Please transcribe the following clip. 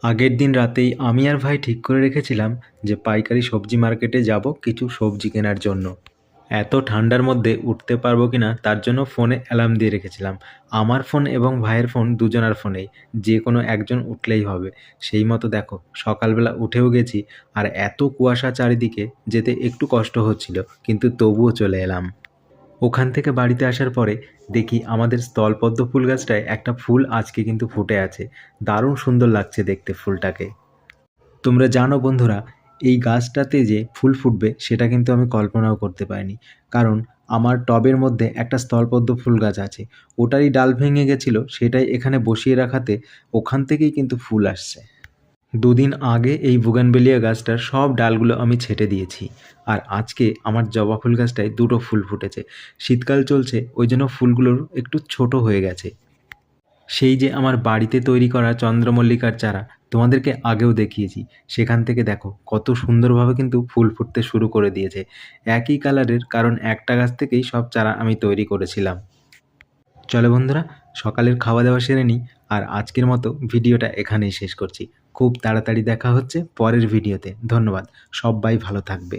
আগের দিন রাতেই আমি আর ভাই ঠিক করে রেখেছিলাম যে পাইকারি সবজি মার্কেটে যাব কিছু সবজি কেনার জন্য। এত ঠান্ডার মধ্যে উঠতে পারবো কিনা তার জন্য ফোনে অ্যালার্ম দিয়ে রেখেছিলাম। আমার ফোন এবং ভাইয়ের ফোন দুজনার ফোনেই, যে কোনো একজন উঠলেই হবে। সেই মতো দেখো সকালবেলা উঠেও গেছি, আর এত কুয়াশা চারিদিকে, যেতে একটু কষ্ট হচ্ছিল, কিন্তু তবুও চলে এলাম। ওখান থেকে বাড়িতে আসার পরে দেখি আমাদের স্থলপদ্ম ফুল গাছটায় একটা ফুল আজকে কিন্তু ফুটে আছে। দারুণ সুন্দর লাগছে দেখতে ফুলটাকে। তোমরা জানো বন্ধুরা, এই গাছটাতে যে ফুল ফুটবে সেটা কিন্তু আমি কল্পনাও করতে পারিনি। কারণ আমার টবের মধ্যে একটা স্থলপদ্ম ফুল গাছ আছে, ওটারই ডাল ভেঙে গেছিল, সেটাই এখানে বসিয়ে রাখাতে ওখান থেকেই কিন্তু ফুল আসছে। দুদিন আগে এই বুগানবেলিয়া গাছটার সব ডালগুলো আমি ছেঁটে দিয়েছি, আর আজকে আমার জবা ফুল গাছটায় দুটো ফুল ফুটেছে। শীতকাল চলছে, ওই জন্য ফুলগুলোর একটু ছোট হয়ে গেছে। সেই যে আমার বাড়িতে তৈরি করা চন্দ্রমল্লিকার চারা তোমাদেরকে আগেও দেখিয়েছি, সেখান থেকে দেখো কত সুন্দরভাবে কিন্তু ফুল ফুটতে শুরু করে দিয়েছে। একই কালারের, কারণ একটা গাছ থেকেই সব চারা আমি তৈরি করেছিলাম। চলো বন্ধুরা, সকালের খাওয়া দাওয়া সেরে নিই, আর আজকের মতো ভিডিওটা এখানেই শেষ করছি। খুব তাড়াতাড়ি দেখা হচ্ছে পরের ভিডিওতে। ধন্যবাদ, সবাই ভালো থাকবে।